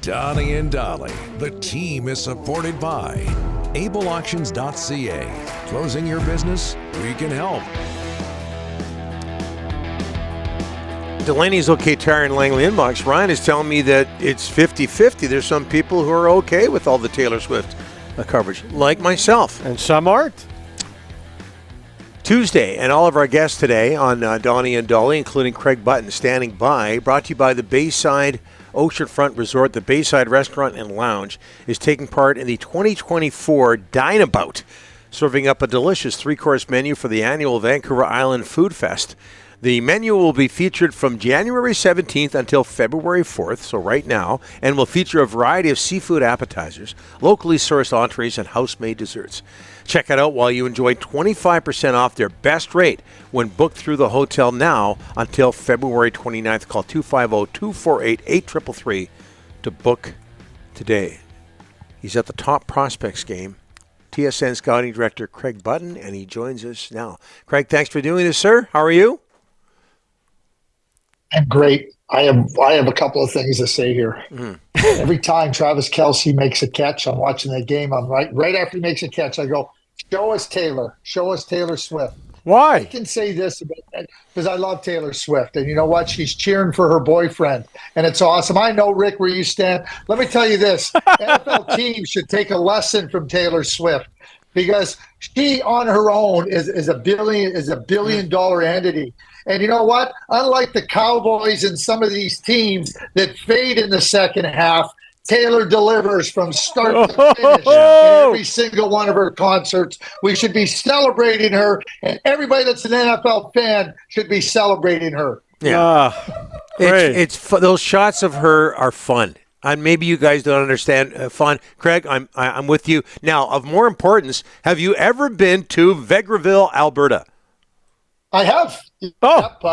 Donnie and Dolly. The team is supported by ableauctions.ca. Closing your business? We can help. Delaney's okay tire in Langley inbox. Ryan is telling me that it's 50-50. There's some people who are okay with all the Taylor Swift coverage, like myself. And some aren't. Tuesday, and all of our guests today on Donnie and Dolly, including Craig Button, standing by, brought to you by the Bayside Oceanfront Resort. The Bayside Restaurant and Lounge is taking part in the 2024 Dine-A-Bout, serving up a delicious three-course menu for the annual Vancouver Island Food Fest. The menu will be featured from January 17th until February 4th, so right now, and will feature a variety of seafood appetizers, locally sourced entrees, and house-made desserts. Check it out while you enjoy 25% off their best rate when booked through the hotel now until February 29th. Call 250-248-8333 to book today. He's at the Top Prospects game. TSN Scouting Director Craig Button, and he joins us now. Craig, thanks for doing this, sir. How are you? I'm great. I have a couple of things to say here. Every time Travis Kelce makes a catch, I'm watching that game. I'm right after he makes a catch, I go, show us Taylor Swift. Why? I can say this about that because I love Taylor Swift. And you know what? She's cheering for her boyfriend. And it's awesome. I know, Rick, where you stand. Let me tell you this. NFL teams should take a lesson from Taylor Swift because she on her own is a billion-dollar entity. And you know what? Unlike the Cowboys and some of these teams that fade in the second half, Taylor delivers from start to finish in every single one of her concerts. We should be celebrating her, and everybody that's an NFL fan should be celebrating her. Yeah, it's those shots of her are fun. And maybe you guys don't understand fun. Craig, I'm with you. Now, of more importance, have you ever been to Vegreville, Alberta? I have. Oh. Yep,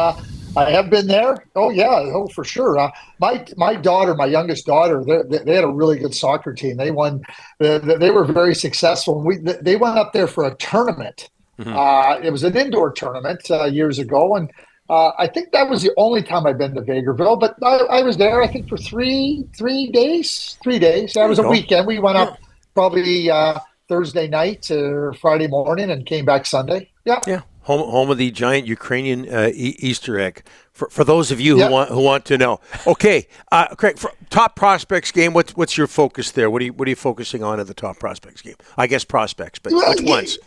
I have been there. Oh, yeah. Oh, for sure. My daughter, my youngest daughter, they had a really good soccer team. They won. They were very successful. They went up there for a tournament. Mm-hmm. It was an indoor tournament years ago, and I think that was the only time I've been to Vegreville. But I was there, I think, for three days. 3 days. That was a weekend. We went up probably Thursday night or Friday morning and came back Sunday. Yeah. Yeah. Home of the giant Ukrainian Easter egg. For those of you who want to know. Okay, Craig, for Top Prospects game, what's your focus there? What are you focusing on at the Top Prospects game? I guess prospects, but which ones?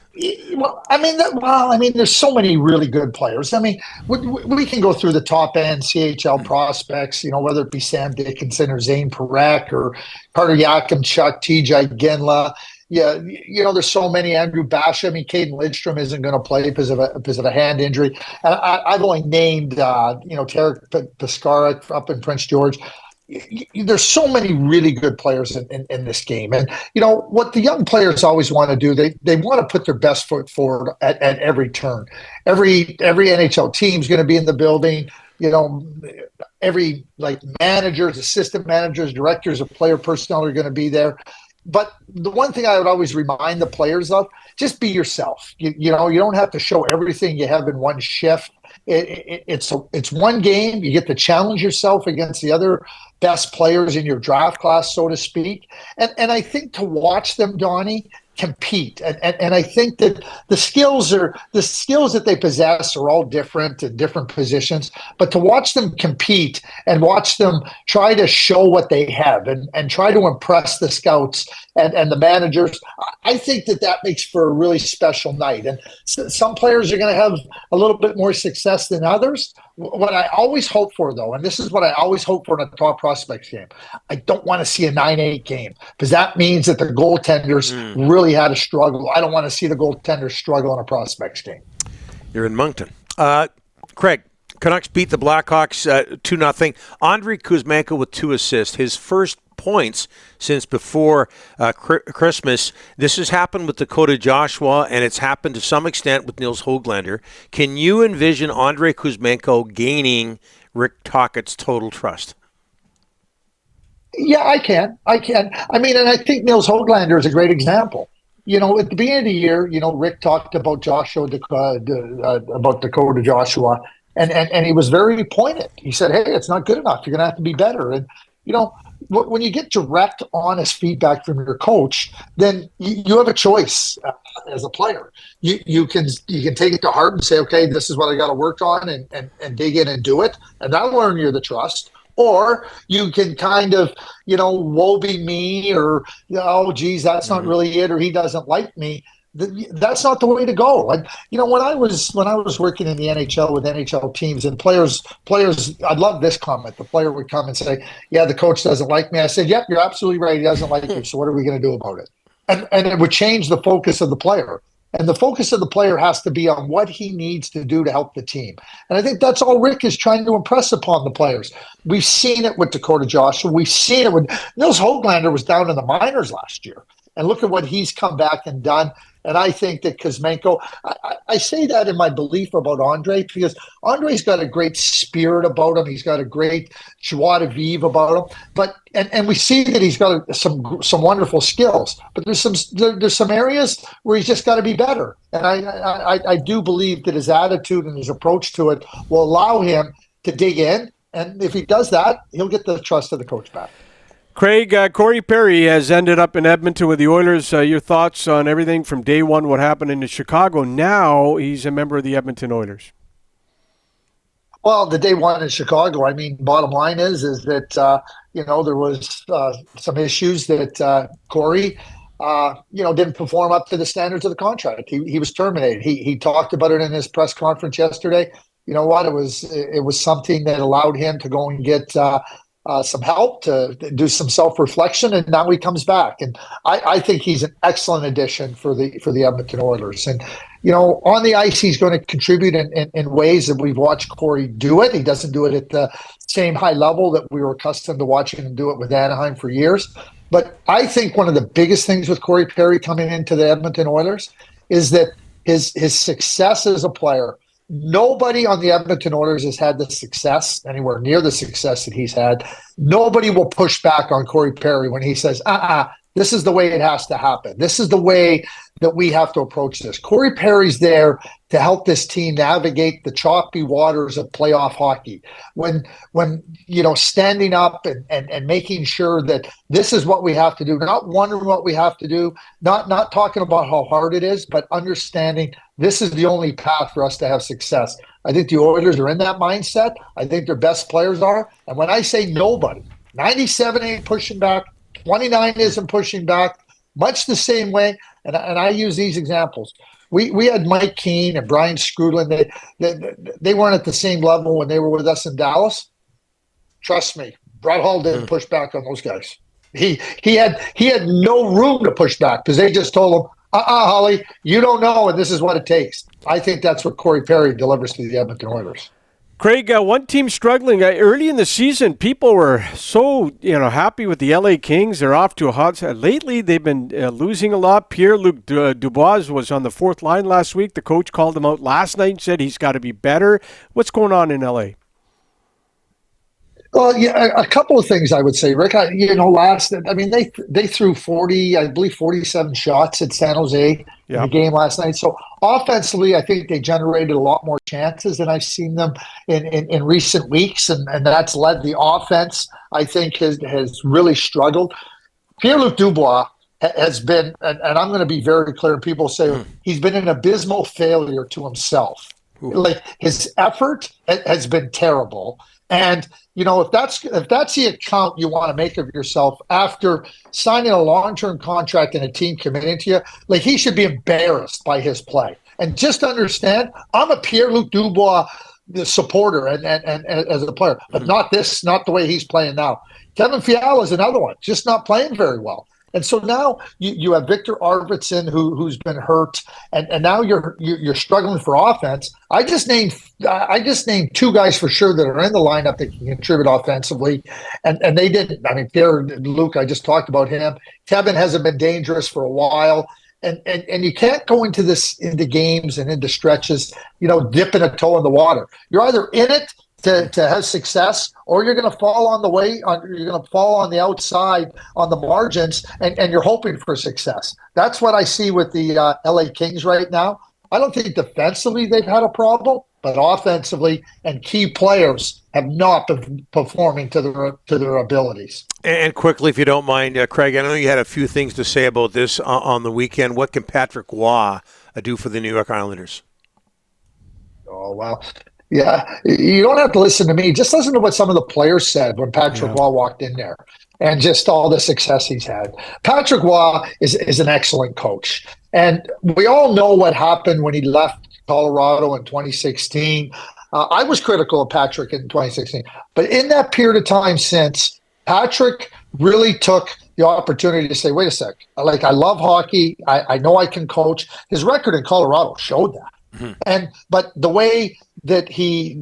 I mean, there's so many really good players. I mean, we can go through the top end CHL prospects, whether it be Sam Dickinson or Zane Parekh or Carter Yakimchuk, TJ Ginla. Yeah, there's so many. Andrew Basha. I mean, Caden Lidstrom isn't going to play because of a hand injury. And I've only named, Tarek Piskarek up in Prince George. There's so many really good players in this game. And, what the young players always want to do, they want to put their best foot forward at every turn. Every NHL team's going to be in the building. Every managers, assistant managers, directors of player personnel are going to be there. But the one thing I would always remind the players of, just be yourself. You don't have to show everything you have in one shift. It's one game. You get to challenge yourself against the other best players in your draft class, so to speak. And I think to watch them, Donnie, compete. And I think that the skills that they possess are all different in different positions. But to watch them compete and watch them try to show what they have and try to impress the scouts and the managers, I think that makes for a really special night. And some players are going to have a little bit more success than others. What I always hope for, though, and this is what I always hope for in a Top Prospects game, I don't want to see a 9-8 game because that means that the goaltenders really had a struggle. I don't want to see the goaltenders struggle in a Prospects game. You're in Moncton. Craig, Canucks beat the Blackhawks 2-0. Andrei Kuzmenko with 2 assists. His first points since before Christmas. This has happened with Dakota Joshua, and it's happened to some extent with Nils Höglander. Can you envision Andrei Kuzmenko gaining Rick Tocchet's total trust? Yeah, I can. I mean, and I think Nils Höglander is a great example. At the beginning of the year, Rick talked about about Dakota Joshua, and he was very pointed. He said, "Hey, it's not good enough. You're going to have to be better." And when you get direct, honest feedback from your coach, then you have a choice as a player. You can take it to heart and say, okay, this is what I got to work on, and dig in and do it, and that'll earn you the trust. Or you can kind of, woe be me, or, oh, geez, that's not really it, or he doesn't like me. That's not the way to go. And when I was working in the NHL with NHL teams and players, I love this comment. The player would come and say, "Yeah, the coach doesn't like me." I said, "Yep, you're absolutely right. He doesn't like you. So what are we going to do about it?" And it would change the focus of the player. And the focus of the player has to be on what he needs to do to help the team. And I think that's all Rick is trying to impress upon the players. We've seen it with Dakota Joshua. We've seen it with Nils Höglander was down in the minors last year. And look at what he's come back and done. And I think that Kuzmenko, I say that in my belief about Andrei, because Andrei's got a great spirit about him. He's got a great joie de vivre about him. But and we see that he's got some wonderful skills. But there's some areas where he's just got to be better. And I do believe that his attitude and his approach to it will allow him to dig in. And if he does that, he'll get the trust of the coach back. Craig, Corey Perry has ended up in Edmonton with the Oilers. Your thoughts on everything from day one, what happened in Chicago? Now he's a member of the Edmonton Oilers. Well, the day one in Chicago, bottom line is that, there was some issues that Corey, didn't perform up to the standards of the contract. He was terminated. He talked about it in his press conference yesterday. You know what? It was something that allowed him to go and get some help, to do some self-reflection, and now he comes back. And I think he's an excellent addition for the Edmonton Oilers. And on the ice, he's going to contribute in ways that we've watched Corey do it. He doesn't do it at the same high level that we were accustomed to watching him do it with Anaheim for years. But I think one of the biggest things with Corey Perry coming into the Edmonton Oilers is that his success as a player. Nobody on the Edmonton Oilers has had the success, anywhere near the success that he's had. Nobody will push back on Corey Perry when he says, this is the way it has to happen. This is the way that we have to approach this. Corey Perry's there to help this team navigate the choppy waters of playoff hockey. When standing up and making sure that this is what we have to do, not wondering what we have to do, not talking about how hard it is, but understanding this is the only path for us to have success. I think the Oilers are in that mindset. I think their best players are. And when I say nobody, 97 ain't pushing back, 29 isn't pushing back, much the same way. And I use these examples. We had Mike Keane and Brian Skrudland. They weren't at the same level when they were with us in Dallas. Trust me, Brett Hull didn't push back on those guys. He had no room to push back because they just told him, Holly, you don't know, and this is what it takes. I think that's what Corey Perry delivers to the Edmonton Oilers. Craig, one team struggling early in the season. People were so happy with the LA Kings. They're off to a hot start. Lately, they've been losing a lot. Pierre-Luc Dubois was on the fourth line last week. The coach called him out last night and said he's got to be better. What's going on in LA? Well, yeah, a couple of things I would say, Rick. They threw 47 shots at San Jose in the game last night. So offensively, I think they generated a lot more chances than I've seen them in recent weeks, and that's led the offense, I think, has really struggled. Pierre-Luc Dubois has been, and I'm going to be very clear, people say he's been an abysmal failure to himself. Ooh. Like, his effort has been terrible. And, if that's the account you want to make of yourself after signing a long-term contract and a team committing to you, like, he should be embarrassed by his play. And just understand, I'm a Pierre-Luc Dubois supporter and as a player, but not the way he's playing now. Kevin Fiala is another one, just not playing very well. And so now you have Victor Arvidsson who's been hurt, and now you're struggling for offense. I just named two guys for sure that are in the lineup that can contribute offensively, and they didn't. Pierre-Luc, I just talked about him. Kevin hasn't been dangerous for a while, and you can't go into games and into stretches, dipping a toe in the water. You're either in it to have success, or you're going to fall on the outside on the margins, and you're hoping for success. That's what I see with the LA Kings right now. I don't think defensively they've had a problem. but offensively and key players have not been performing to their abilities. And quickly, if you don't mind, Craig, I know you had a few things to say about this on the weekend. What can Patrick Waugh do for the New York Islanders? Oh, well, yeah, you don't have to listen to me. Just listen to what some of the players said when Patrick Waugh walked in there and just all the success he's had. Patrick Waugh is an excellent coach. And we all know what happened when he left Colorado in 2016. I was critical of Patrick in 2016. But in that period of time since, Patrick really took the opportunity to say, wait a sec, like, I love hockey. I know I can coach. His record in Colorado showed that. But the way that he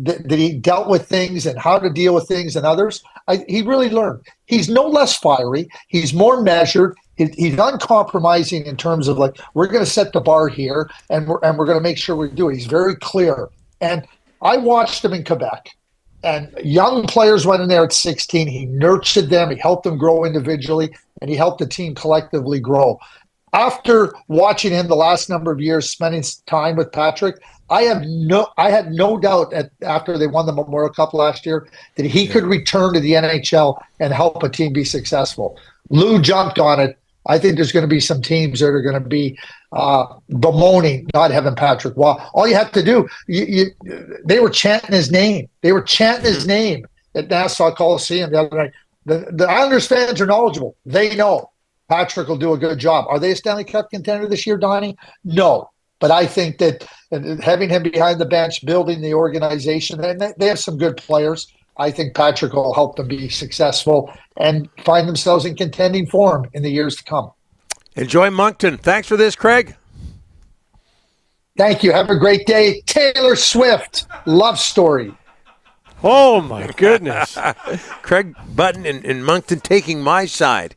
dealt with things and how to deal with things and others, he really learned. He's no less fiery. He's more measured. He's uncompromising in terms of, like, we're going to set the bar here and we're going to make sure we do it. He's very clear. And I watched him in Quebec. And young players went in there at 16. He nurtured them. He helped them grow individually, and he helped the team collectively grow. After watching him the last number of years, spending time with Patrick, I had no doubt after they won the Memorial Cup last year that he could return to the NHL and help a team be successful. Lou jumped on it. I think there's going to be some teams that are going to be bemoaning not having Patrick Waugh. All you have to do, they were chanting his name. They were chanting his name at Nassau Coliseum the other night. The Islanders fans are knowledgeable. They know Patrick will do a good job. Are they a Stanley Cup contender this year, Donnie? No. But I think that having him behind the bench, building the organization, and they have some good players. I think Patrick will help them be successful and find themselves in contending form in the years to come. Enjoy Moncton. Thanks for this, Craig. Thank you. Have a great day. Taylor Swift, love story. Oh, my goodness. Craig Button in Moncton taking my side.